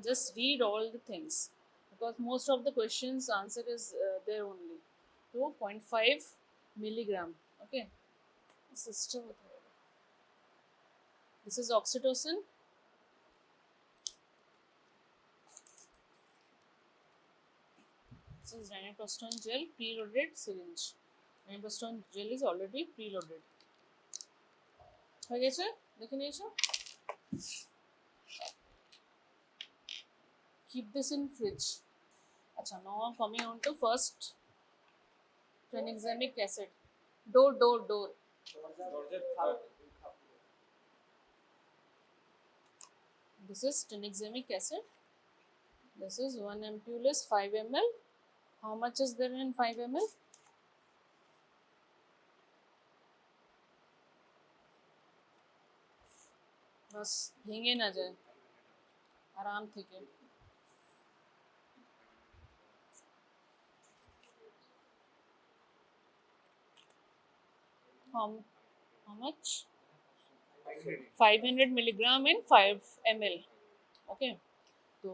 Just read all the things because most of the questions answer is there only. 2.5 milligram. Okay. Sister, this is oxytocin. This is ranitostone gel preloaded syringe. Ranitostone gel is already preloaded. হয়ে গেছে দেখে নিয়েছো keep this in fridge acha now coming on to first tranexamic acid door this is tranexamic acid. This is 1 ampule is 5 ml. How much is there in 5 ml? बस भेंगे ना जाए आराम থেকে how much 500 milligram in 5 ml. Okay, so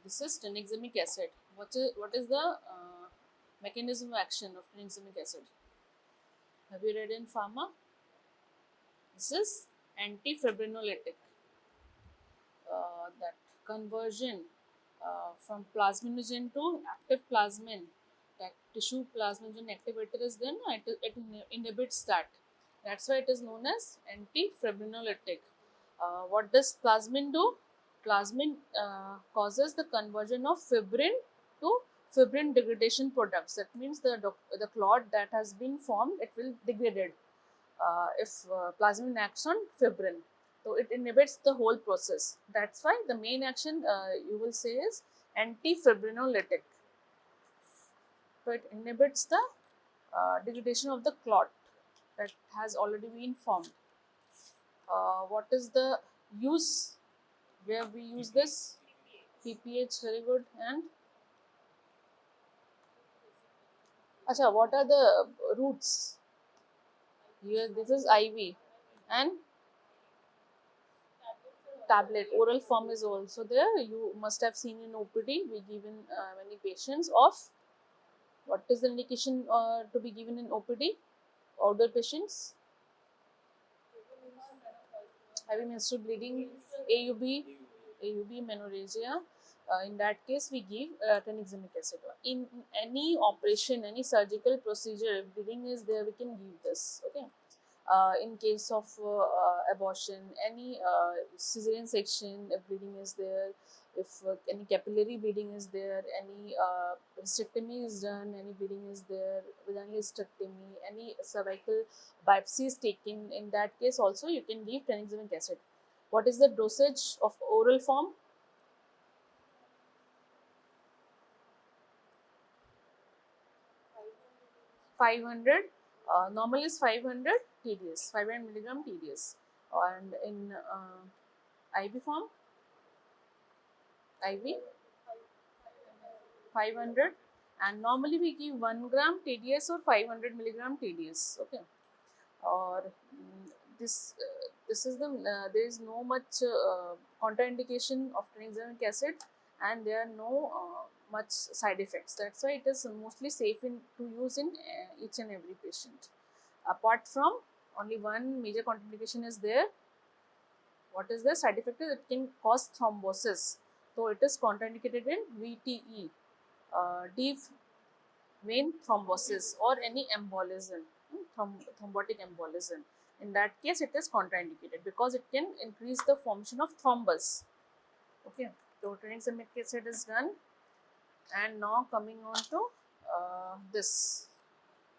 this is tranexamic acid. What is the mechanism of action of tranexamic acid? Have you read in pharma? This is antifibrinolytic. That conversion from plasminogen to active plasmin, that tissue plasminogen activator is then it inhibits that. That's why it is known as antifibrinolytic. What does plasmin do? Plasmin causes the conversion of fibrin to fibrin degradation products. That means the clot that has been formed, it will degraded if plasmin acts on fibrin. So it inhibits the whole process. That's why the main action you will say is antifibrinolytic. So it inhibits the degradation of the clot that has already been formed. What is the use where we use this? PPH, very good. And Acha, what are the routes? Here, this is IV and tablet. Oral form is also there. You must have seen in OPD, we given many patients of what is the indication to be given in OPD? Outdoor patients having menstrual bleeding, AUB, menorrhagia. In that case, we give tranexamic acid. In any operation, any surgical procedure, if bleeding is there, we can give this. Okay. In case of abortion, any cesarean section, if bleeding is there, if any capillary bleeding is there, any hysterectomy is done, any bleeding is there, vaginal hysterectomy, any cervical biopsy is taken, in that case also you can give tranexamic acid. What is the dosage of oral form? 500. Normal is 500 TDS, 500 milligram TDS, and in IV form, IV 500, and normally we give 1 gram TDS or 500 milligram TDS. Okay, or this is the there is no much contraindication of tranexamic acid, and there are no much side effects. That's why it is mostly safe to use in each and every patient. Apart from only one major contraindication is there. What is the side effect? It can cause thrombosis. So it is contraindicated in VTE, deep vein thrombosis, or any embolism, thrombotic embolism. In that case, it is contraindicated because it can increase the formation of thrombus. Okay, so tranexamic acid is done, and now coming on to this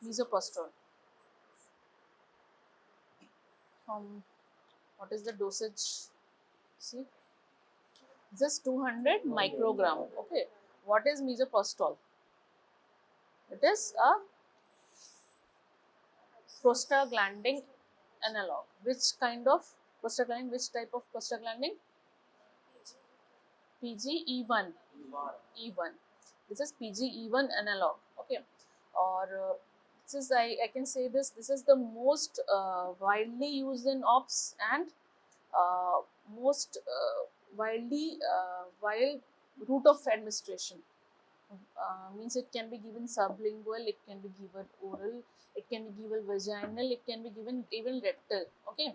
misoprostol. What is the dosage? See, just 200 microgram. Okay, what is misoprostol? It is a prostaglandin analog. Which kind of prostaglandin? Which type of prostaglandin? PGE1. E1. This is PGE1 analog. Okay, or this is I can say this. This is the most widely used in ops and most while route of administration. Means it can be given sublingual, it can be given oral, it can be given vaginal, it can be given even rectal. Okay,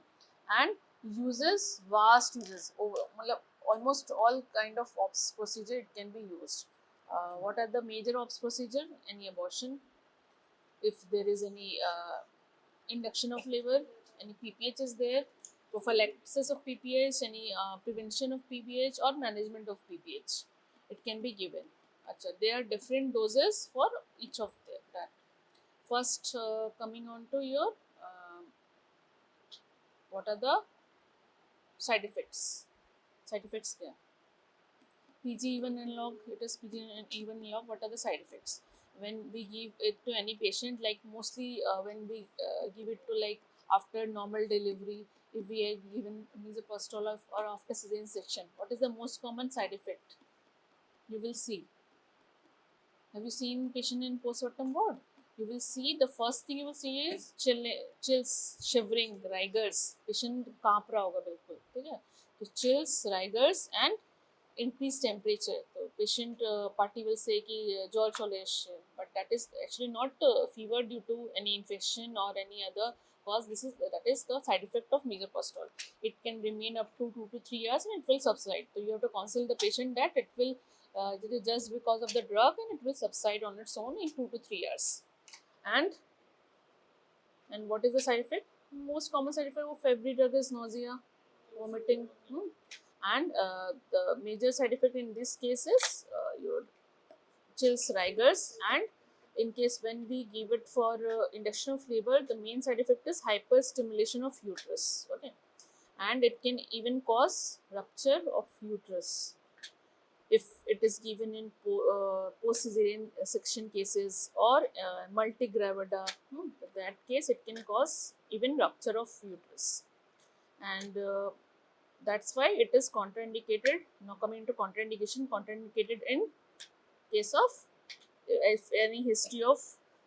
and uses vast uses over almost all kind of ops procedure it can be used. What are the major ops procedure? Any abortion, if there is any induction of labor, any PPH is there, prophylaxis of PPH, any prevention of PPH or management of PPH, it can be given. Achha, there are different doses for each of that. First, coming on to your what are the side effects? Side effects there. PG even analog, it is PG and even analog. What are the side effects when we give it to any patient? Like mostly when we give it to like after normal delivery, if we are given misoprostol or after cesarean section, what is the most common side effect? You will see. Have you seen patient in postpartum ward? You will see the first thing you will see is chills, shivering, rigors. Patient कांप रहा होगा बिल्कुल, ठीक है? तो chills, rigors and increased temperature. So patient party will say कि jaw cholish, but that is actually not fever due to any infection or any other cause. That is the side effect of misoprostol. It can remain up to 2 to 3 years and it will subside. So you have to counsel the patient that it will it is just because of the drug and it will subside on its own in 2 to 3 years. And what is the side effect? Most common side effect of every drug is nausea, vomiting, and the major side effect in this case is your chills, rigors, and in case when we give it for induction of labor, the main side effect is hyperstimulation of uterus. Okay, and it can even cause rupture of uterus if it is given in post-cesarean section cases or multigravida. In that case, it can cause even rupture of uterus, and that's why it is contraindicated. Now coming to contraindication, contraindicated in case of if any history of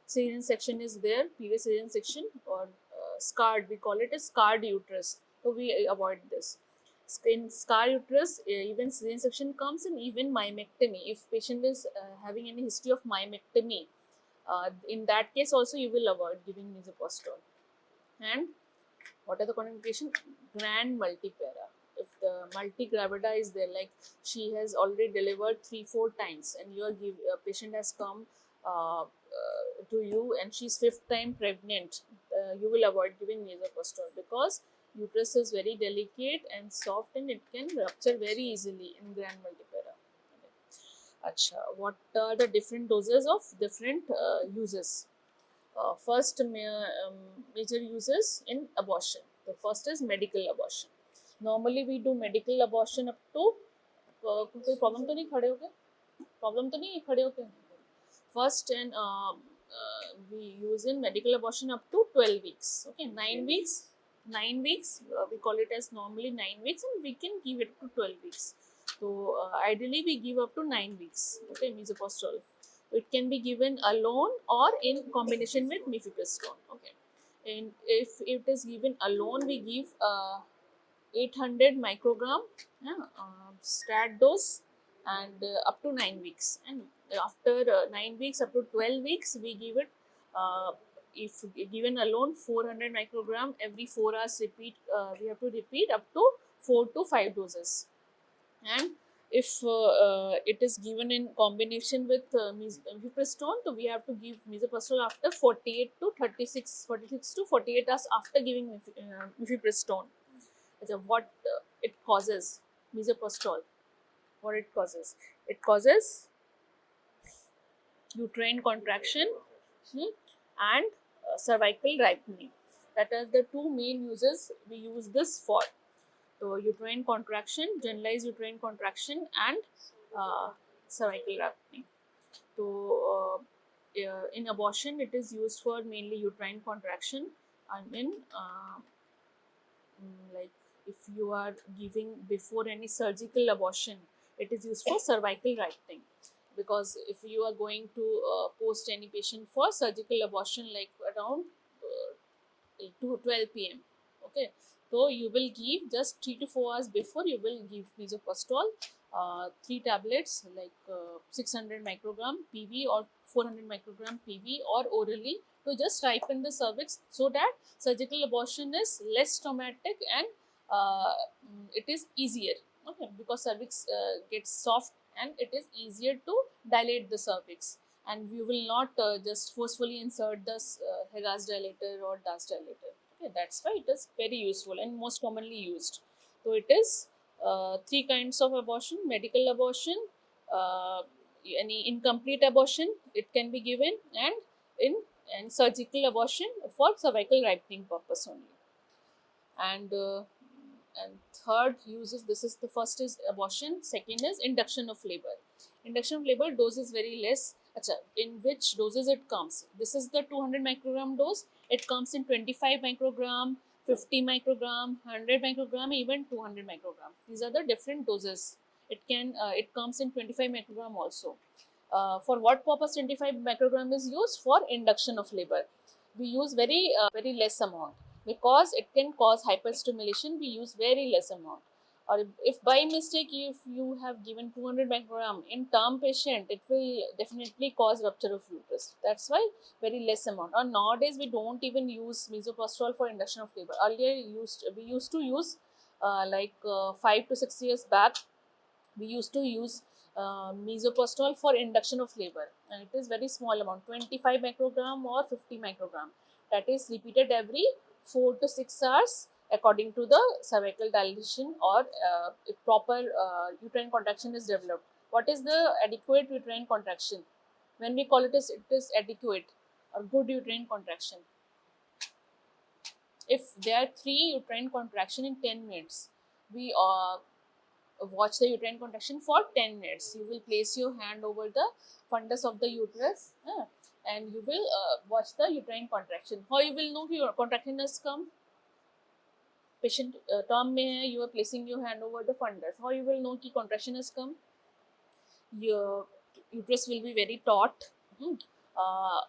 cesarean section is there, previous cesarean section or scarred, we call it a scarred uterus. So we avoid this. In scar uterus, even cesarean section comes, and even myomectomy. If patient is having any history of myomectomy, in that case also you will avoid giving misoprostol. And what are the contraindication? Grand multipara. If the multigravida is there, like she has already delivered 3-4 times, and your patient has come to you and she's 5th time pregnant, you will avoid giving misoprostol because uterus is very delicate and soft and it can rupture very easily in grand multipara. Okay. Achha, what are the different doses of different uses? First major uses in abortion. The first is medical abortion. Normally we do medical abortion up to कोई problem तो नहीं खड़े होके problem तो नहीं खड़े होके first and we use in medical abortion up to 12 weeks. Okay, 9 weeks we call it as normally 9 weeks, and we can give it to 12 weeks. So ideally we give up to 9 weeks. Okay, misoprostol. It can be given alone or in combination with mifepristone. Okay, and if it is given alone, we give 800 microgram stat dose and up to 9 weeks, and after 9 weeks up to 12 weeks we give it if given alone 400 microgram every 4 hours repeat. We have to repeat up to 4 to 5 doses, and if it is given in combination with mifepristone, so we have to give misoprostol after 46 to 48 hours after giving mifepristone. So what it causes, misoprostol, what it causes? It causes uterine contraction and cervical ripening. That are the two main uses we use this for. So uterine contraction, generalized uterine contraction, and cervical ripening. So in abortion, it is used for mainly uterine contraction, and in like if you are giving before any surgical abortion, it is used for cervical ripening. Because if you are going to post any patient for surgical abortion like around to 12 p.m. okay, So you will give just 3 to 4 hours before, you will give misoprostol, 3 tablets like 600 microgram PV or 400 microgram PV or orally, to just ripen the cervix, so that surgical abortion is less traumatic and it is easier. Okay, because cervix gets soft and it is easier to dilate the cervix, and we will not just forcefully insert this Hegas dilator or DAS dilator. Okay, that's why it is very useful and most commonly used. So it is three kinds of abortion: medical abortion, uh, any incomplete abortion it can be given, and in and surgical abortion for cervical ripening purpose only. And third uses, this is the first is abortion, second is induction of labor. Induction of labor dose is very less. Acha, in which doses it comes? This is the 200 microgram dose. It comes in 25 microgram, 50 microgram, 100 microgram, even 200 microgram. These are the different doses. It comes in 25 microgram also. For what purpose 25 microgram is used? For induction of labor. We use very less amount, because it can cause hyperstimulation. We use very less amount. Or if by mistake if you have given 200 microgram in term patient, it will definitely cause rupture of uterus. That's why very less amount. Or nowadays we don't even use misoprostol for induction of labor. Earlier we used to use 5 to 6 years back, we used to use misoprostol for induction of labor, and it is very small amount, 25 microgram or 50 microgram. That is repeated every 4 to 6 hours according to the cervical dilation, or if proper uterine contraction is developed. What is the adequate uterine contraction? When we call it as it is adequate or good uterine contraction, if there are 3 uterine contraction in 10 minutes, we watch the uterine contraction for 10 minutes. You will place your hand over the fundus of the uterus, and you will watch the uterine contraction. How you will know your contraction has come? Patient term mein hai, you are placing your hand over the fundus. How you will know ki contraction has come? Your uterus will be very taut. Uh,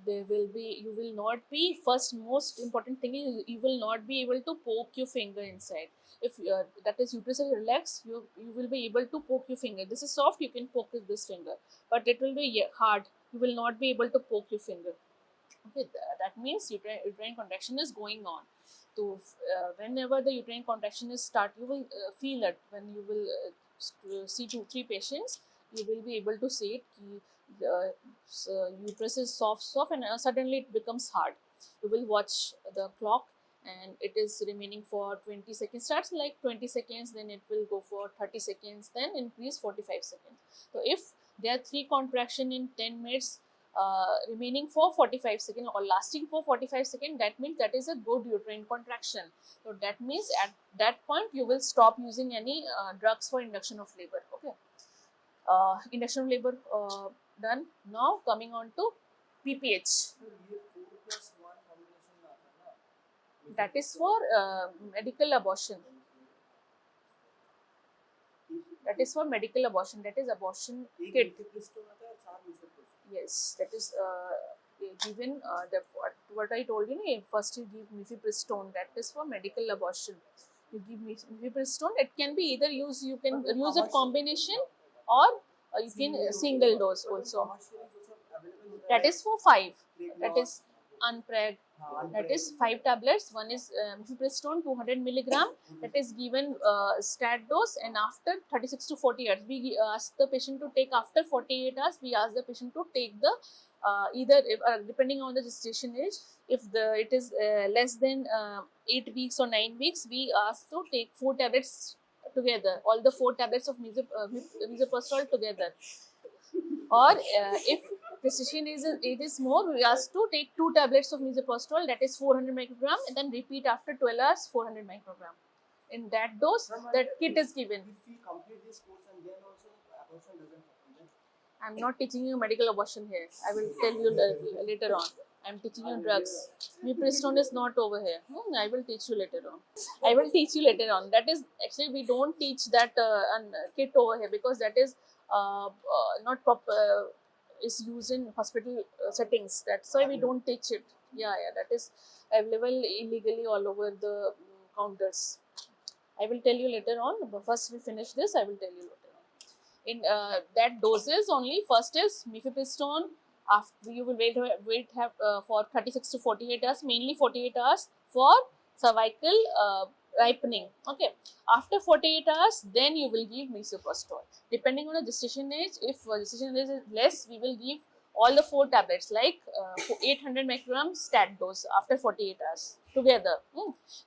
you will not be, first most important thing is you will not be able to poke your finger inside. If that is uterus is relaxed, you will be able to poke your finger. This is soft, you can poke with this finger, but it will be hard, you will not be able to poke your finger. Okay, that means uterine contraction is going on. So whenever the uterine contraction is start, you will feel it. When you will see 2-3 patients, you will be able to see it. The uterus is soft, and suddenly it becomes hard. You will watch the clock, and it is remaining for 20 seconds. Starts like 20 seconds, then it will go for 30 seconds, then increase 45 seconds. So if there are 3 contraction in 10 minutes, remaining for 45 seconds or lasting for 45 seconds, that means that is a good uterine contraction. So that means at that point you will stop using any drugs for induction of labor. Okay, induction of labor done. Now coming on to PPH. That is for medical abortion. That is for medical abortion. That is abortion kit. Yes, that is given. What I told you, first you give mifepristone. That is for medical abortion. You give mifepristone. It can be either used. You can use a combination, or you can single dose also. That is for 5. That is unpreg. That is 5 tablets. One is mifepristone 200 milligram. That is given stat dose, and after 36 to 40 hours, we ask the patient to take after 48 hours. We ask the patient to take the either depending on the gestation age. If it is less than 8 weeks or 9 weeks, we ask to take 4 tablets together. All the 4 tablets of misoprostol together. Or if gestation age is more, we ask to take 2 tablets of misoprostol, that is 400 microgram, and then repeat after 12 hours 400 microgram. In that dose, that kit is given. If we complete this course and then also abortion doesn't happen, then I am not teaching you medical abortion here. I will tell you later on. I am teaching you drugs. Mifepristone is not over here. I will teach you later on. I will teach you later on. That is actually, we don't teach that kit over here, because that is not proper. Is used in hospital settings. That's why we don't teach it. Yeah, that is available illegally all over the counters. I will tell you later on, but first we finish this, I will tell you later on. In that doses only, first is mifepristone. After you will wait have for 36 to 48 hours, mainly 48 hours for cervical ripening. Okay, after 48 hours, then you will give misoprostol. Depending on the gestation age, if gestation age is less, we will give all the 4 tablets like 800 micrograms stat dose after 48 hours together.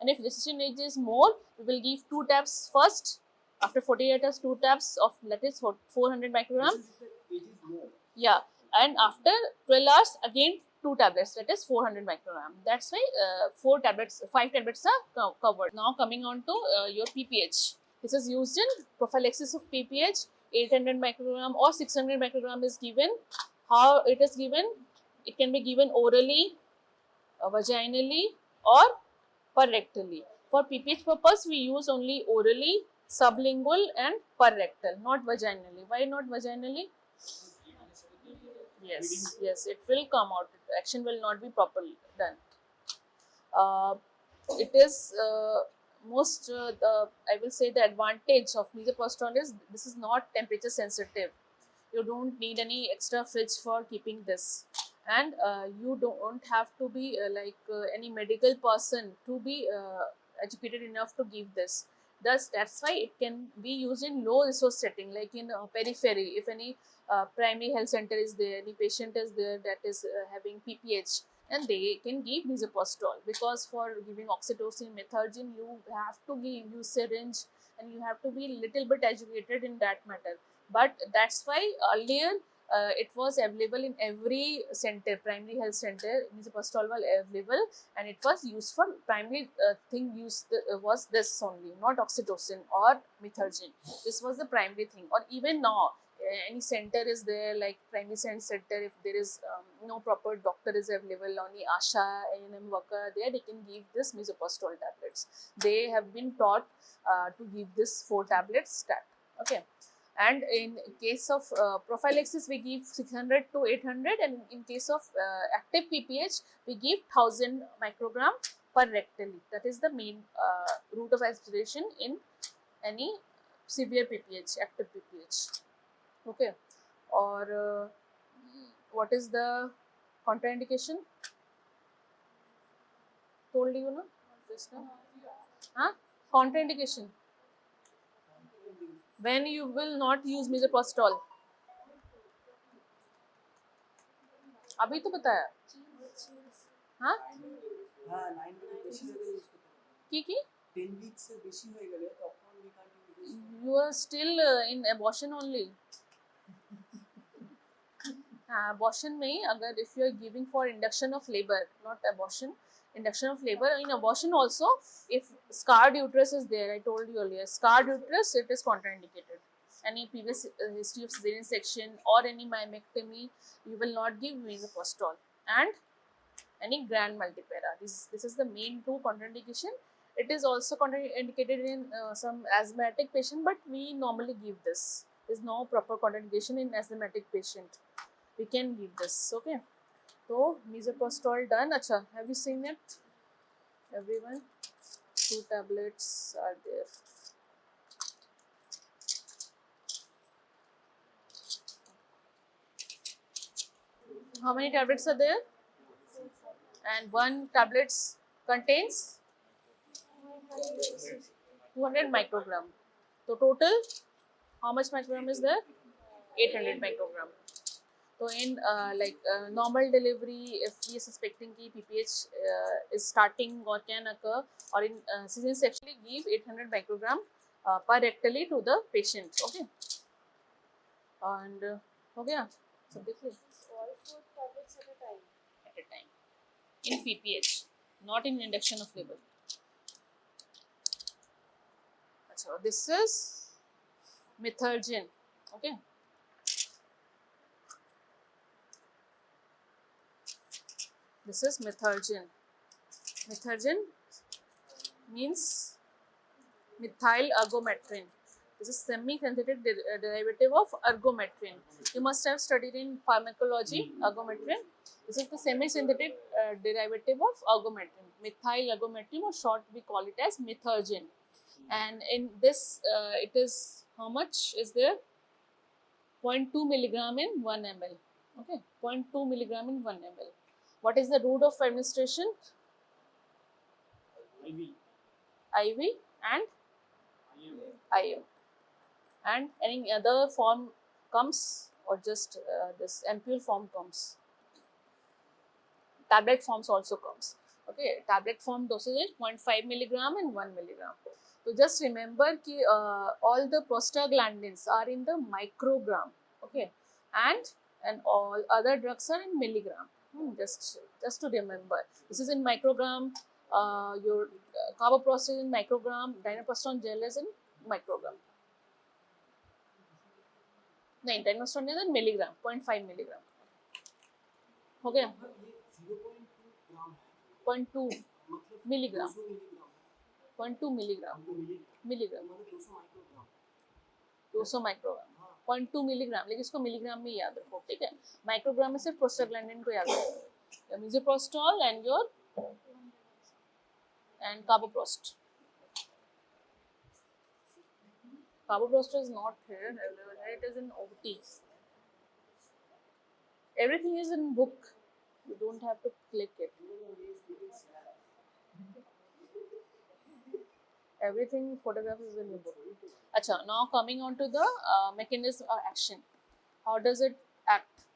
And if gestation age is more, we will give 2 tabs first. After 48 hours, 2 tabs of that is 400 microgram. This is if the age is more. Yeah, and after 12 hours, again 2 tablets, that is 400 microgram. That's why 5 tablets are covered. Now coming on to your PPH. This is used in prophylaxis of PPH. 800 microgram or 600 microgram is given. How it is given? It can be given orally, vaginally, or perrectally. For PPH purpose, we use only orally, sublingual, and perrectal, not vaginally. Why not vaginally? Yes, it will come out. Action will not be properly done. It is most I will say the advantage of misoprostol is this is not temperature sensitive. You don't need any extra fridge for keeping this, and you don't have to be any medical person to be educated enough to give this. Thus, that's why it can be used in low resource setting, like in periphery. If any primary health center is there, any patient is there that is having PPH, and they can give misoprostol, because for giving oxytocin, methergine, you have to use syringe, and you have to be little bit educated in that matter. But that's why earlier it was available in every center, primary health center. Misoprostol was available, and it was used for primary thing used was this only, not oxytocin or methergine. This was the primary thing. Or even now, any center is there, like primary health center, if there is no proper doctor is available, only ASHA, A&M worker there, they can give this misoprostol tablets. They have been taught to give this 4 tablets stat. Okay. And in case of prophylaxis, we give 600 to 800, and in case of active PPH, we give 1000 microgram per rectally. That is the main route of administration in any severe PPH, active PPH. Okay. Or what is the contraindication? Told you, no? Just now. Huh? Contraindication. When you will not use misoprostol. अभी तो बताया. हाँ? हाँ 9 week বেশি হয়ে গেলে use করতে হবে। কি 10 weeks এর বেশি হয়ে গেলে তখন we can't use it। You are still in abortion only. Abortion में अगर if you are giving for induction of labor, not abortion, induction of labor, in abortion also, if scarred uterus is there, I told you earlier, scarred uterus, it is contraindicated. Any previous history of cesarean section or any myomectomy, you will not give misoprostol. And any grand multipara. This is the main 2 contraindication. It is also contraindicated in some asthmatic patient, but we normally give this. There is no proper contraindication in asthmatic patient. We can give this. Okay. So misoprostol done. Acha, have you seen it? Everyone, 2 tablets are there. How many tablets are there? And 1 tablets contains 200 microgram. So total, how much microgram is there? 800 microgram. So in normal delivery, if we are suspecting that PPH is starting or can occur, or in cesarean section, give 800 microgram per rectally to the patient. Okay. And हो गया सब देख लो. All 4 tablets at a time. At a time. In PPH, not in induction of labor. So this is methergine. Okay. This is methergine. Methergine means methyl argometrin. This is semi-synthetic derivative of ergometrin. You must have studied in pharmacology ergometrin. This is the semi-synthetic derivative of ergometrin, methyl ergometrin, or short we call it as methergin. And in this, it is how much is there? 0.2 milligram in 1 ml. Okay, 0.2 milligram in 1 ml. What is the route of administration? IV. IV and IM. And any other form comes, or just this ampule form comes? Tablet forms also comes. Okay, tablet form dosage is 0.5 milligram and 1 milligram. So just remember ki all the prostaglandins are in the microgram. Okay, and all other drugs are in milligram. Just to remember, this is in microgram. Your carboprost is in microgram. Dinoprostone gel is in microgram. No, dinoprostone is in milligram, 0.5 milligram. हो गया? ये 0.2 ग्राम है 0.2 मतलब milligram. 200 milligram 0.2 milligram. 2 milligram Milligram. मतलब 200 microgram 200 microgram. हाँ 0.2 milligram, लेकिन इसको milligram में याद रखो, ठीक है? माइक्रोग्राम में सिर्फ प्रोस्टाग्लैंडिन को याद रखो. Misoprostol and your and carboprost. Carboprost is not here. It is in OT. Everything is in book. You don't have to click it. Everything photograph is in the book. Acha, now coming on to the mechanism of action. How does it act?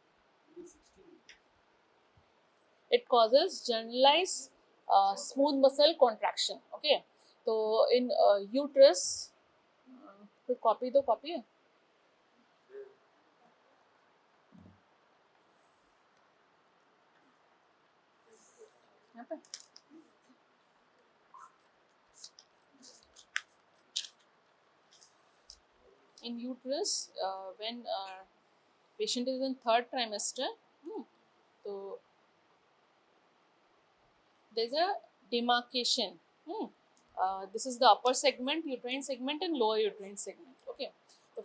It causes generalized smooth muscle contraction. Okay, so in uterus, कोई copy दो, copy है? यहाँ पे? In uterus, when patient is in third trimester, so there's a demarcation. This is the upper segment, uterine segment, and lower uterine segment. Okay, so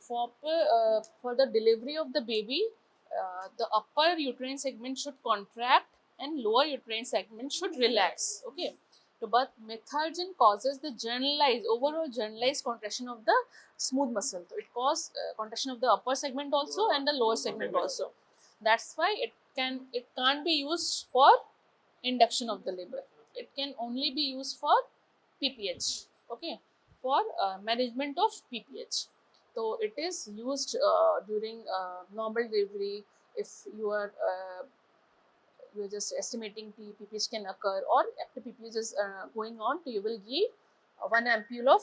for the delivery of the baby, the upper uterine segment should contract and lower uterine segment should relax. Okay, so but methergin causes the overall generalized contraction of the smooth muscle. So it causes contraction of the upper segment also and the lower segment also. That's why it can't be used for induction of the labor. It can only be used for PPH. Okay, for management of PPH. So it is used during normal delivery. If you're just estimating PPH can occur, or after PPH is going on, so you will give 1 ampule of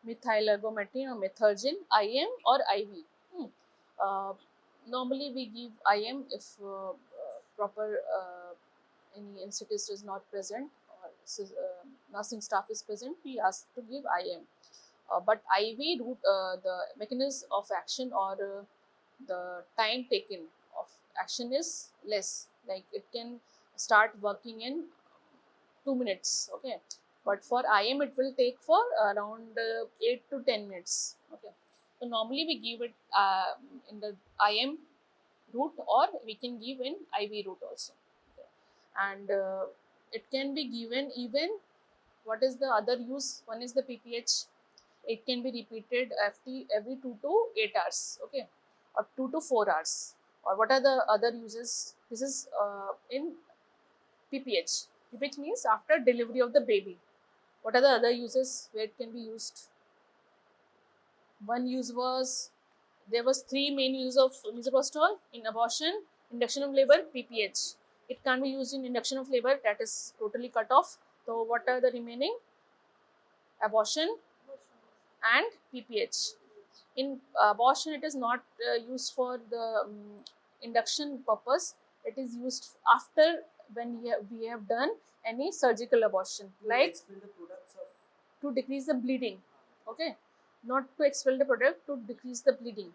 methyl ergometrin or methergin, IM or IV. Normally we give IM if proper any anesthetist is not present or nursing staff is present, we ask to give IM. But IV route, the mechanism of action or the time taken of action is less. Like it can start working in 2 minutes. Okay, but for IM it will take for around 8 to 10 minutes. Okay, so normally we give it in the IM route, or we can give in IV route also. Okay. And it can be given even, what is the other use? One is the PPH. It can be repeated every 2 to 8 hours. Okay, or 2 to 4 hours. Or what are the other uses? This is in PPH. PPH means after delivery of the baby. What are the other uses where it can be used? One use was, there was 3 main uses of misoprostol: in abortion, induction of labor, PPH. It can't be used in induction of labor, that is totally cut off. So what are the remaining? Abortion and PPH. In abortion, it is not used for the induction purpose. It is used after when we have done any surgical abortion, like expel the products of to decrease the bleeding. Okay, not to expel the product, to decrease the bleeding.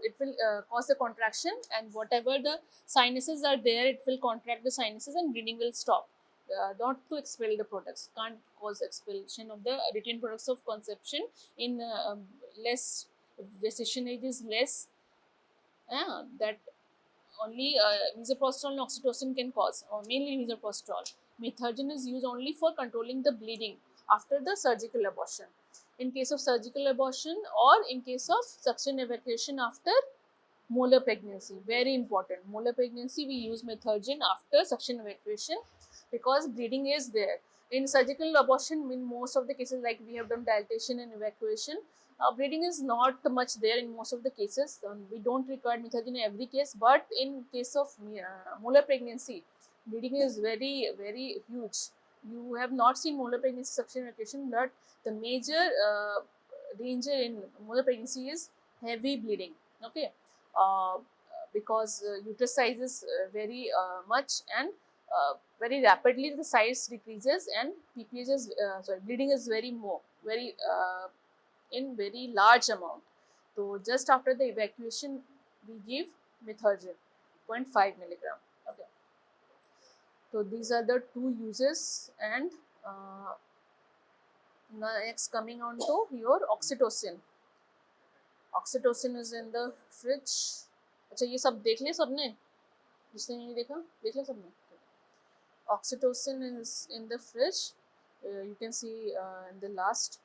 It will cause the contraction, and whatever the sinuses are there, it will contract the sinuses and bleeding will stop. not to expel the products, can't cause expulsion of the retained products of conception in less, if gestation age is less, that only misoprostol and oxytocin can cause, or mainly misoprostol. Methergine is used only for controlling the bleeding after the surgical abortion. In case of surgical abortion or in case of suction evacuation after molar pregnancy, very important. Molar pregnancy, we use methergine after suction evacuation because bleeding is there. In surgical abortion, in most of the cases, like we have done dilatation and evacuation, bleeding is not much there in most of the cases. We don't require methergine in every case, but in case of molar pregnancy, bleeding is very, very huge. You have not seen molar pregnancy suction evacuation, but the major danger in molar pregnancy is heavy bleeding. Okay, uh, because uterus size is very much, and very rapidly the size decreases, and PPH is bleeding is very in very large amount. So just after the evacuation, we give methergine 0.5 milligram. Okay. So these are the two uses, and uh, next coming on to your oxytocin. Oxytocin is in the fridge. अच्छा ये सब देख ले सबने, जिसने नहीं देखा देख ले सबने. Oxytocin is in the fridge. You can see in the last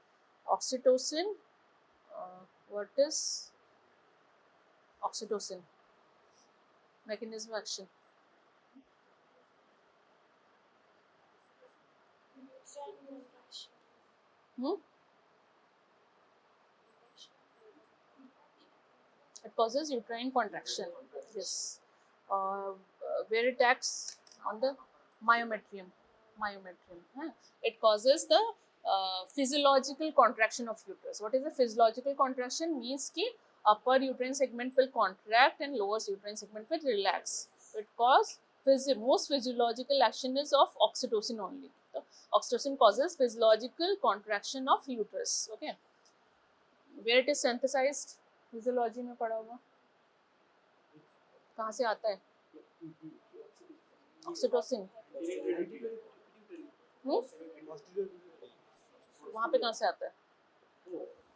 oxytocin. What is oxytocin? Mechanism of action. It causes uterine contraction. Yes. Where it acts on the myometrium. It causes the physiological contraction of uterus. What is the physiological contraction? Means ki upper uterine segment will contract and lower uterine segment will relax. So it causes most physiological action is of oxytocin only. So oxytocin causes physiological contraction of uterus. Okay. Where it is synthesized? Physiology में पढ़ा होगा. कहाँ से आता है oxytocin? वहाँ पे कहाँ से आता है?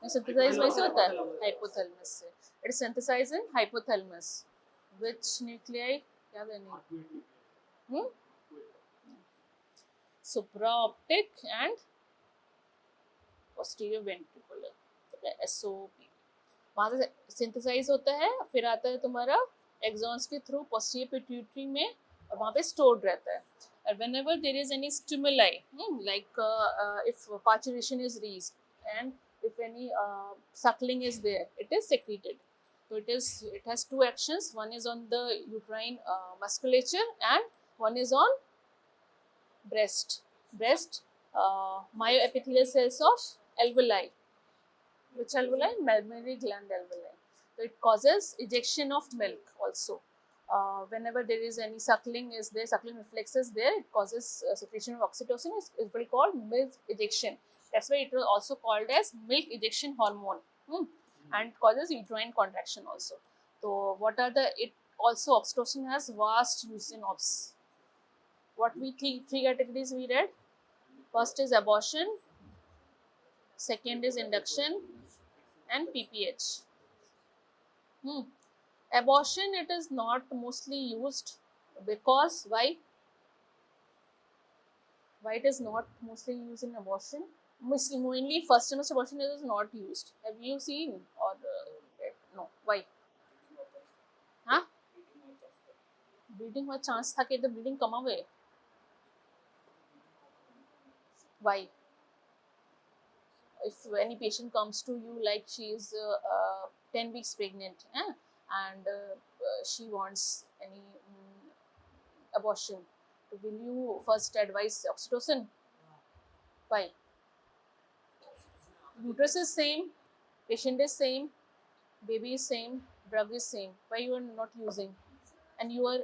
सिंथेसाइज वहीं से होता है, हाइपोथैलेमस से. It is synthesize in hypothalamus. Which nuclei क्या देनी? Supraoptic and posterior ventricular. SOP. वहाँ से सिंथेसाइज होता है, फिर आता है तुम्हारा एक्सॉन्स के थ्रू पोस्टीरियर पिट्यूटरी में, और वहाँ पे स्टोर्ड रहता है. और whenever there is any stimuli, like if parturition is raised and if any suckling is there, it is secreted. So it has two actions. One is on the uterine musculature and one is on breast myoepithelial cells of alveoli. Which alveoli? Mammary gland alveoli. So it causes ejection of milk also. Whenever there is any suckling is there, suckling reflexes there, it causes secretion of oxytocin. It will called milk ejection. That's why it was also called as milk ejection hormone. And causes uterine contraction also. So what are the, it also oxytocin has vast use in OBS. What we three categories we read. First is abortion, second is induction, and PPH. Abortion, it is not mostly used because why? Why it is not mostly used in abortion? Mainly first trimester abortion is not used. Have you seen or no? Why? Huh? Bleeding का chance था कि इधर bleeding कम हुए. Why? If any patient comes to you like she is 10 weeks pregnant and she wants any abortion, will you first advise oxytocin? Why? Uterus is same, patient is same, baby is same, drug is same. Why you are not using? And you are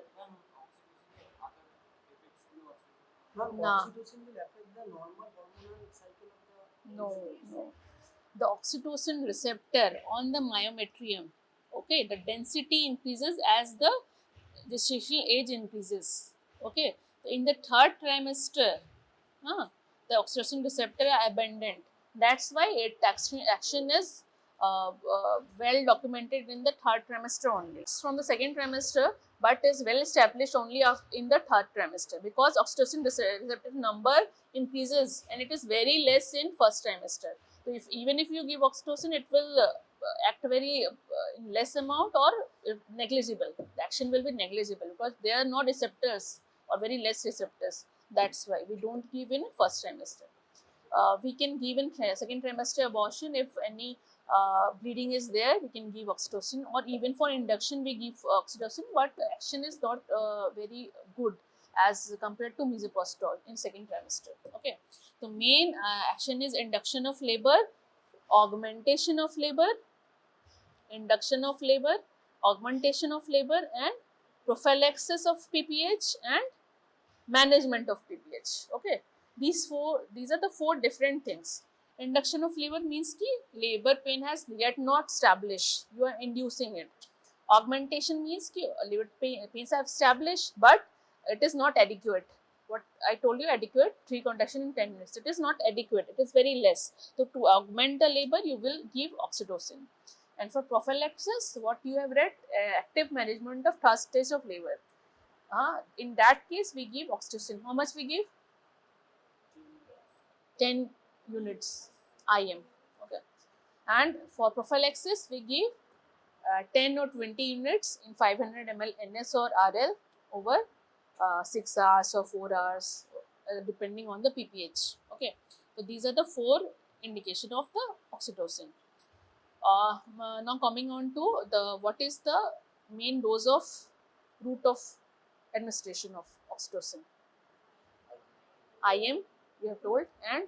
nah. Oxytocin will affect the normal hormonal cycle of the. No. The oxytocin receptor on the myometrium, okay, the density increases as the gestational age increases. Okay, In the third trimester, the oxytocin receptor are abundant. That's why action is well documented in the third trimester only. It's from the second trimester, but is well established only in the third trimester, because oxytocin receptor number increases and it is very less in first trimester. So even if you give oxytocin, it will act very in less amount or negligible. The action will be negligible because there are no receptors or very less receptors. That's why we don't give in first trimester. We can give in second trimester abortion if any bleeding is there. We can give oxytocin, or even for induction we give oxytocin, but action is not very good as compared to misoprostol in second trimester. Okay, the main action is induction of labor, augmentation of labor, induction of labor, augmentation of labor, and prophylaxis of PPH and management of PPH. Okay, these are the four different things. Induction of labor means ki labor pain has yet not established, you are inducing it. Augmentation means ki labor pains have established, but it is not adequate. What I told you, adequate 3 contraction in 10 minutes, it is not adequate, it is very less. So to augment the labor, you will give oxytocin. And for prophylaxis, what you have read, active management of third stage of labor. In that case, we give oxytocin. How much we give? 10 units IM. Okay. And for prophylaxis, we give 10 or 20 units in 500 ml NS or RL over 6 hours or 4 hours, depending on the PPH. Okay. So these are the 4 indication of the oxytocin. Now coming on to the what is the main dose of route of administration of oxytocin? IM, we have told, and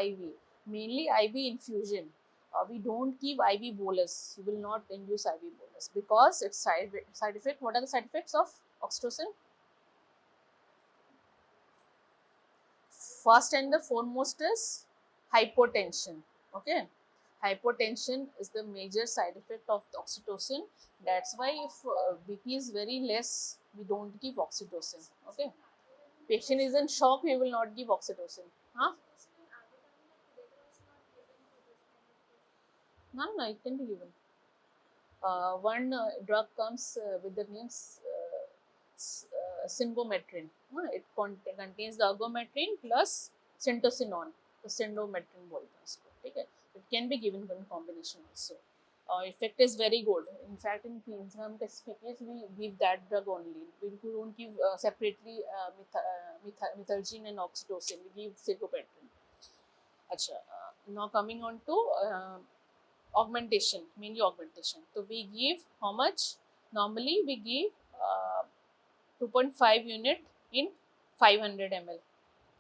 IV. Mainly IV infusion. We don't give IV bolus. You will not induce IV bolus because its side effect. What are the side effects of oxytocin? First and the foremost is hypotension. Okay, hypotension is the major side effect of the oxytocin. That's why if BP is very less, we don't give oxytocin. Okay, patient is in shock, we will not give oxytocin. No, it can be given. One drug comes with the name syngometrin. It contains the ergometrin plus syntocinon. तो syndometrin बोलते हैं उसको, ठीक है. It can be given in combination also. Effect is very good. In fact, in some PPH we give that drug only. We don't give separately methergine and oxytocin. We give syncometrin. Acha. Now coming on to augmentation, mainly augmentation. So we give how much? Normally we give 2.5 unit in 500 ml.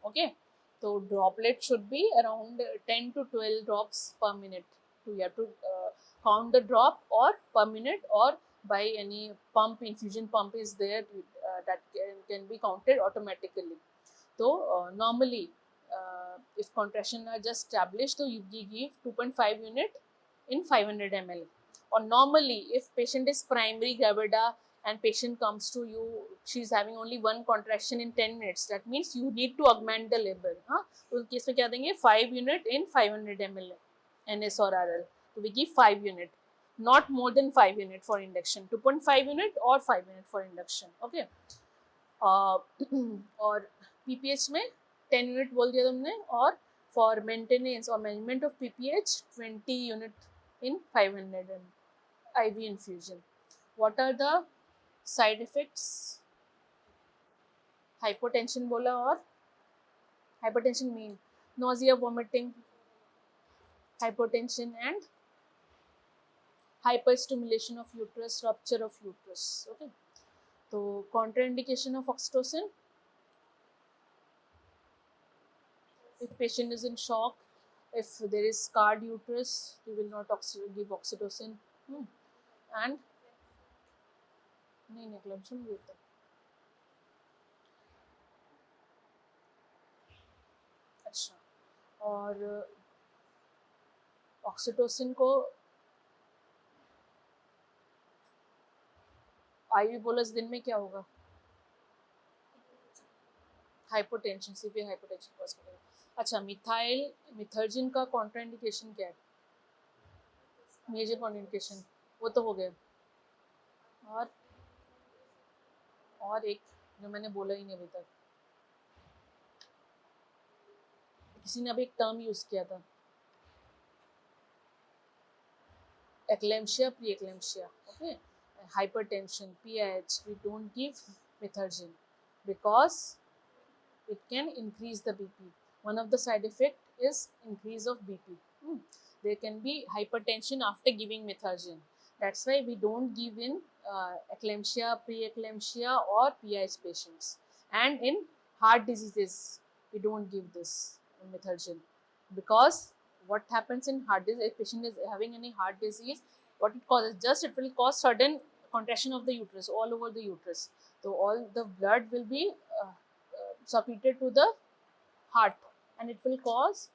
Okay, so droplet should be around 10 to 12 drops per minute. So you have to count the drop or per minute, or by any pump, infusion pump is there that can be counted automatically. So normally if contraction are just established, so you give 2.5 unit in 500 ml. Or normally if patient is primary gravida and patient comes to you, she is having only one contraction in 10 minutes, that means you need to augment the labor. तो उस case में क्या देंगे? 5 unit in 500 ml NS or RL. So we give 5 unit, not more than 5 unit for induction. 2.5 unit or 5 unit for induction. Okay. और PPH में 10 unit बोल दिया तुमने, और for maintenance or management of PPH 20 unit in 500 ml IV infusion. What are the side effects? Hypotension बोला, और hypotension mean nausea, vomiting, hypotension and hyperstimulation of uterus, rupture of uterus. Okay. So contraindication of oxytocin: if patient is in shock, if there is scarred uterus, you will not give oxytocin. And नहीं eclampsia नहीं देता. अच्छा, और oxytocin को IV bolus दिन में क्या होगा? हाइपोटेंशन, सीवियर हाइपोटेंशन कॉज करेगा. अच्छा, मिथर्जिन का कॉन्ट्राइंडिकेशन क्या है? मेजर कॉन्ट्राइंडिकेशन वो तो हो गया. और एक जो मैंने बोला ही नहीं अभी तक, किसी ने अभी एक टर्म यूज किया था, eclampsia, pre-eclampsia. Okay, hypertension, PIH, we don't give methergine because it can increase the BP. One of the side effect is increase of BP. There can be hypertension after giving methergine. That's why we don't give in eclampsia, pre-eclampsia or PIH patients. And in heart diseases, we don't give this methergine because what happens in heart disease, if patient is having any heart disease, what it causes, just it will cause sudden contraction of the uterus all over the uterus. So all the blood will be secreted to the heart and it will cause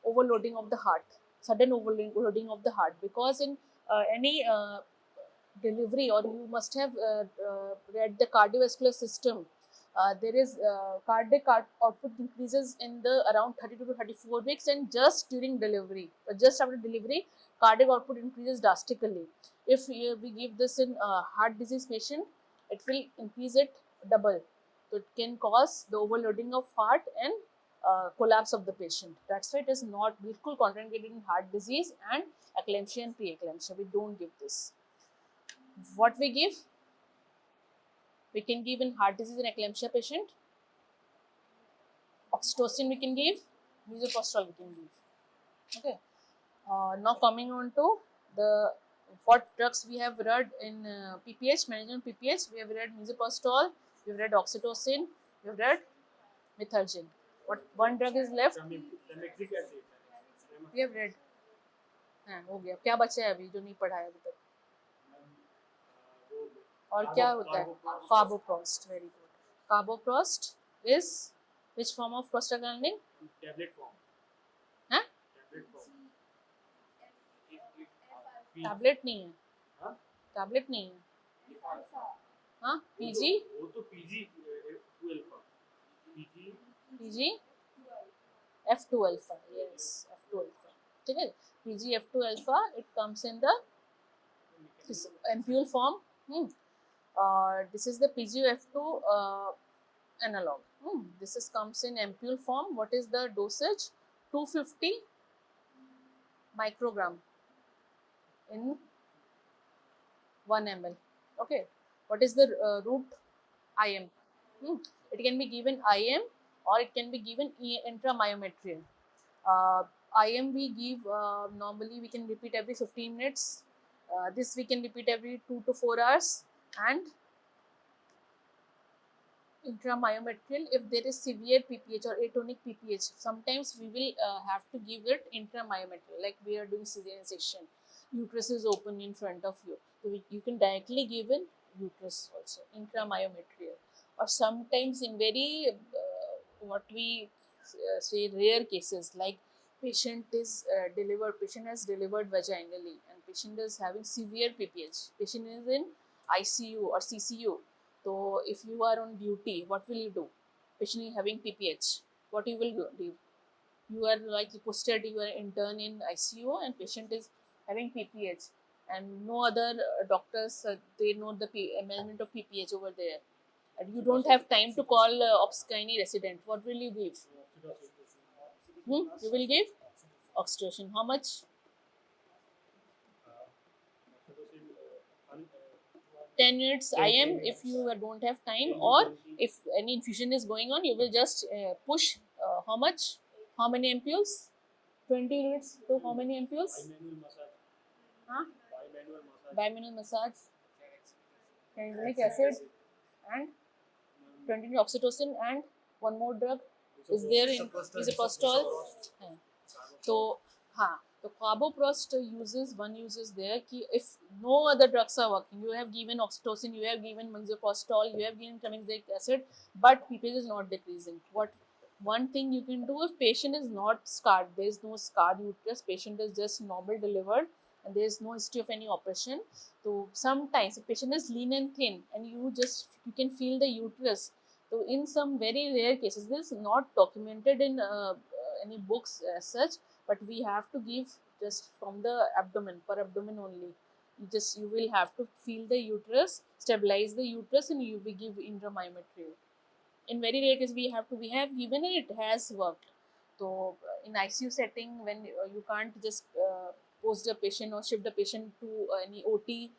overloading of the heart, sudden overloading of the heart. Because in any delivery, or you must have read the cardiovascular system, there is cardiac output increases in the around 32 to 34 weeks, and just during delivery, just after delivery, cardiac output increases drastically. If we give this in heart disease patient, it will increase it double. So it can cause the overloading of heart and collapse of the patient. That's why it is not bilkul contraindicated in heart disease and eclampsia and pre-eclampsia. We don't give this. What we give? We can give in heart disease and eclampsia patient. Oxytocin we can give. Misoprostol we can give. Okay. Now coming on to the what drugs we have read in PPH, management PPH. We have read misoprostol, we have read oxytocin, we have read methergine. What one drug is left? Lamictal acid. We have read. हाँ, हो गया. क्या बचा है अभी जो नहीं पढ़ा है अभी तक? और क्या होता है? Carboprost. Very good. Carboprost is which form of prostaglandin? Tablet form. हाँ? Tablet form. टैबलेट नहीं है. हाँ? टैबलेट नहीं है. हाँ? PG? वो तो PG 2 alpha. PG F2 alpha. Yes, F2 alpha. ठीक है. PG F2 alpha. It comes in the this ampule form. This is the PGF2 analog. This is comes in ampule form. What is the dosage? 250 microgram in 1 ml. Okay. What is the route? IM. It can be given IM or it can be given intramyometrial. IM we give normally we can repeat every 15 minutes. This we can repeat every 2 to 4 hours. And intramyometrial, if there is severe PPH or atonic PPH, sometimes we will have to give it intramyometrial, like we are doing cesarean section. Uterus is open in front of you. So you can directly give in uterus also, intramyometrial. Or sometimes in very, what we say, rare cases, like patient is patient has delivered vaginally and patient is having severe PPH. Patient is in ICU or CCU. So if you are on duty, what will you do? Patient is having PPH. What you will do? You are like posted, you are intern in ICU and patient is having PPH, and no other doctors they know the management of PPH over there, and you don't have time to call obs-gynae resident. What will you give? You will give oxytocin. How much? 10 minutes IM if you don't have time, or if any infusion is going on, you will just push how much? How many ampules? 20 units to how many ampules? Bimanual massage. Huh? Bimanual massage. Bimanual massage, tranexamic acid, and 20 oxytocin, and one more drug is there in misoprostol. So, the Carboprost uses there ki if no other drugs are working, you have given oxytocin, you have given misoprostol, you have given tranexamic acid, but PPH is not decreasing. What one thing you can do, if patient is not scarred, there is no scarred uterus, patient is just normal delivered and there is no history of any operation. So sometimes the patient is lean and thin and you can feel the uterus So in some very rare cases, this is not documented in any books as such, but we have to give just from the abdomen, per abdomen only. You will have to feel the uterus, stabilize the uterus, and you will give intramyometrium. In very rare cases, we have given and it has worked. So in ICU setting, when you can't just post the patient or shift the patient to any OT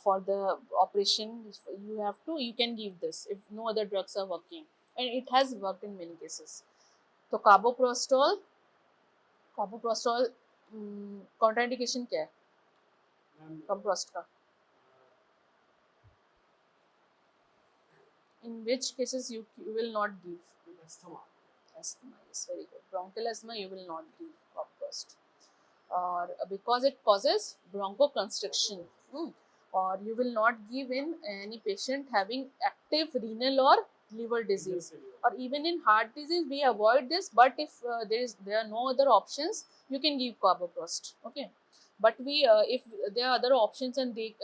for the operation, you can give this if no other drugs are working, and it has worked in many cases. So carboprostol contraindication क्या है कार्बोप्रोस्ट का? In which cases you will not give? Asthma. Asthma is very good. Bronchial asthma you will not give Copcost, or because it causes bronchoconstriction. Or you will not give in any patient having active renal or liver disease, or even in heart disease we avoid this. But if there are no other options, you can give Carboprost. Okay, but if there are other options and they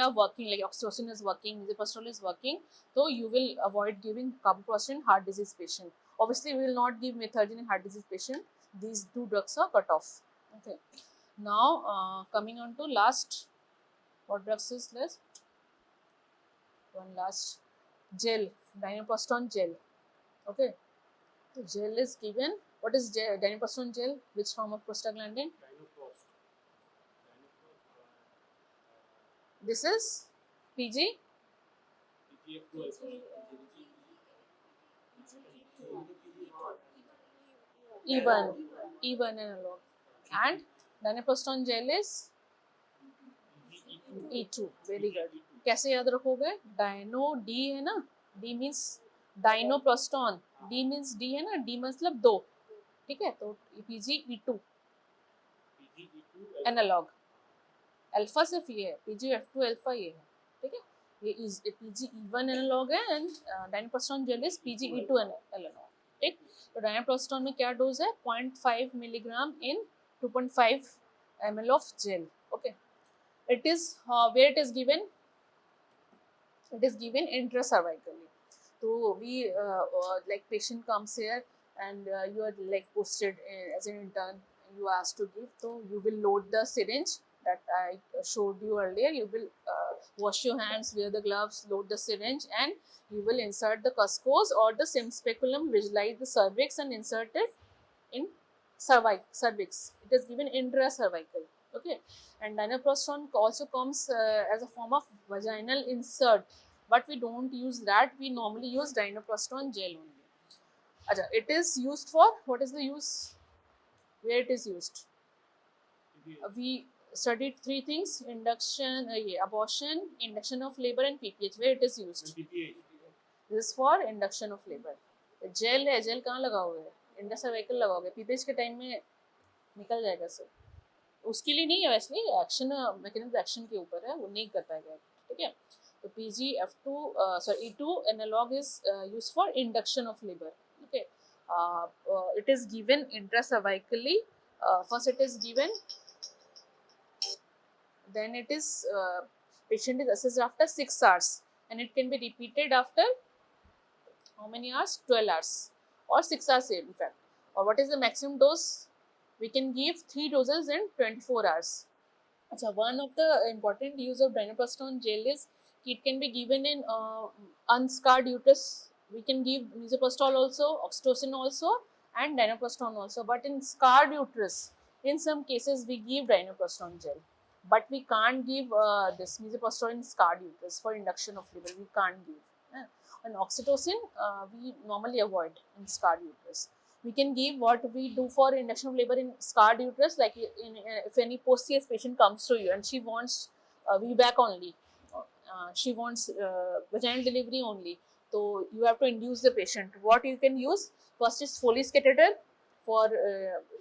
are working, like oxytocin is working, misoprostol is working, so you will avoid giving Carboprost in heart disease patient. Obviously, we will not give Methergine in heart disease patient. These two drugs are cut off. Okay. Now, coming on to last, what drugs is left? One last, gel, dinoproston gel. Okay. So gel is given. What is gel, dinoproston gel? Which form of prostaglandin? Dinoprost. This is PG. PGF2 E1 analog. And dinoproston gel is E2. Very good. कैसे याद रखोगे? Dyno D है ना, D means dinoprostone, D means D है ना, D मतलब दो, ठीक है? तो PgE2 एनालॉग, अल्फा सिर्फ ये है, PgF2 अल्फा ये है, ठीक है? ये PgE1 एनालॉग है and dinoprostone gel is PgE2 analogue, ठीक? तो डाइनोप्रोस्टॉन में क्या डोज है? 0.5 milligram in 2.5 ml of gel. Okay, it is where it is given? It is given intracervically. So we like patient comes here and you are like posted as an intern, you are asked to give, so you will load the syringe that I showed you earlier. You will wash your hands, wear the gloves, load the syringe, and you will insert the cuscos or the simspeculum, visualize the cervix and insert it in cervix. It is given intracervical. Okay, and dinoproston also comes as a form of vaginal insert, but we don't use that. We normally use dinoproston gel only. Acha, it is used for, what is the use? Where it is used? We studied three things: induction, abortion, induction of labor, and PPH. Where it is used? This is for induction of labor. Gel है, gel कहाँ लगाओगे? इंट्रासर्वाइकल लगाओगे, PPH के time में निकल जाएगा sir, उसके लिए नहीं है, वैसे एक्शन मैकेनिज्म एक्शन के ऊपर है, वो नहीं कर पाएगा, ठीक है? तो E2 analogue is used for induction of labour. Okay, it is given intracervically. First it is given, then it is patient is assessed after 6 hours, and it can be repeated after how many hours? 12 hours or 6 hours in fact. Or what is the maximum dose? We can give 3 doses in 24 hours. Achha, one of the important use of dinoproston gel is it can be given in unscarred uterus. We can give misoprostol also, oxytocin also, and dinoproston also. But in scarred uterus, in some cases we give dinoproston gel, but we can't give this misoprostol in scarred uterus for induction of labor. We can't give. And oxytocin we normally avoid in scarred uterus. We can give what we do for induction of labor in scarred uterus, like if any post-CS patient comes to you and she wants VBAC only, she wants vaginal delivery only, so you have to induce the patient. What you can use? First is Foley's catheter for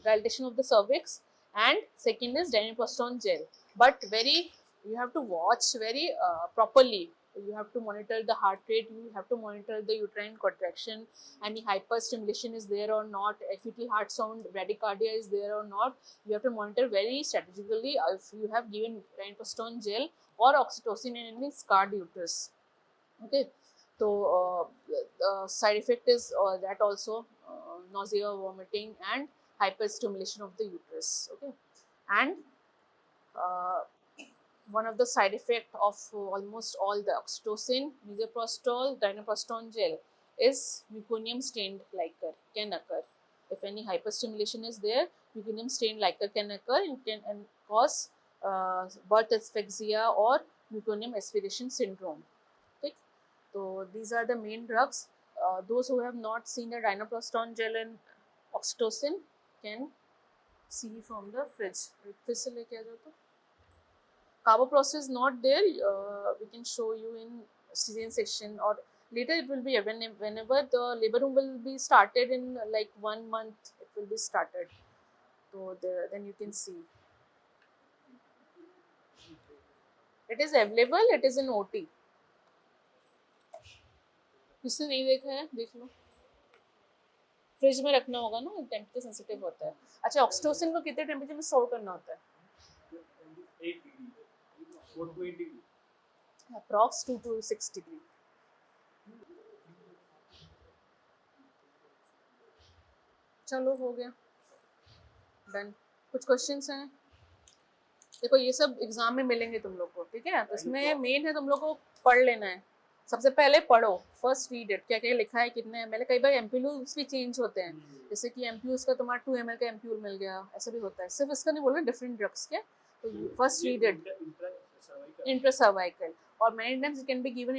dilatation of the cervix, and second is dinoproston gel. But you have to watch very properly. You have to monitor the heart rate, you have to monitor the uterine contraction, any hyperstimulation is there or not, fetal heart sound, bradycardia is there or not. You have to monitor very strategically if you have given dinoproston gel or oxytocin in any scarred uterus. Okay, So the side effect is that also nausea, vomiting, and hyperstimulation of the uterus. Okay, and uh, one of the side effect of almost all the oxytocin, misoprostol, dinoprostone gel is meconium stained liquor can occur. If any hyperstimulation is there, meconium stained liquor can occur and cause birth asphyxia or meconium aspiration syndrome. Okay? So these are the main drugs. Those who have not seen the dinoprostone gel and oxytocin can see from the fridge. फिर से लेके आ जाओ तो. Carboprocess is not there. We can show you in cesarean section, or later it will be whenever the labor room will be started in like 1 month. It will be started. So then you can see. It is available. It is in OT. किसने नहीं देखा है देख लो. Fridge में रखना होगा ना, temperature sensitive होता है. अच्छा, ऑक्सीटोसिन को कितने टेम्परेचर में स्टोर करना होता है? 8 degree. 4 to 8 degree. Approx 2 to 6 degree. चलो हो गया, डन. कुछ क्वेश्चंस हैं? देखो ये सब एग्जाम में मिलेंगे तुम लोग को, ठीक है? तो इसमें मेन है तुम लोग को पढ़ लेना है. सबसे पहले पढ़ो, फर्स्ट रीड इट, क्या क्या लिखा है, कितने एमएल है. कई बार एमपीयूज भी चेंज होते हैं, जैसे कि एमपीयूज का तुम्हारा 2 ml का एमपीयूल मिल गया, ऐसा भी होता है. सिर्फ इसका नहीं बोल रहा, डिफरेंट ड्रग्स के. तो first read it. Intracervical, or many times it can be given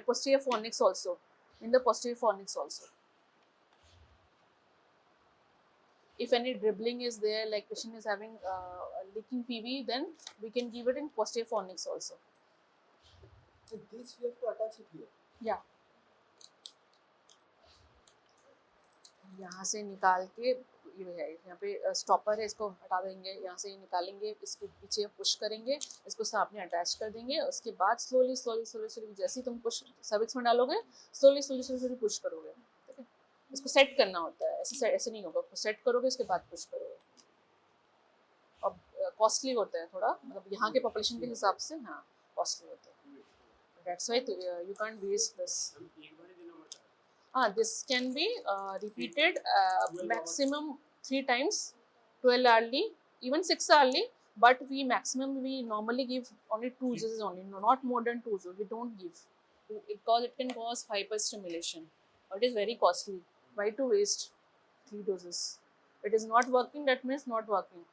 posterior fornix also, in the posterior fornix also. If any dribbling is there, like patient is having leaking PV, then we can give it in posterior fornix also. So this we have to attach it here. Yeah. यहाँ से निकाल के ये है, यहाँ पे stopper है, इसको हटा देंगे, यहाँ से निकालेंगे, इसको पीछे पुश करेंगे, इसको सामने अटैच कर देंगे. उसके बाद स्लोली स्लोली स्लोली स्लोली जैसे ही तुम पुश सर्विक्स में डालोगे, slowly slowly slowly slowly push करोगे. ठीक है, इसको सेट करना होता है, ऐसे नहीं होगा. सेट करोगे, उसके बाद पुश करोगे. अब कॉस्टली होता है थोड़ा, मतलब यहाँ के पॉपुलेशन के हिसाब से. हाँ, कॉस्टली होता है. That's why you can't waste this. This can be repeated maximum 3 times, 12 hourly, even 6 hourly. But we normally give only 2 doses only, not more than 2 doses. We don't give because it can cause hyperstimulation. It is very costly. Why to waste 3 doses? It is not working. That means not working.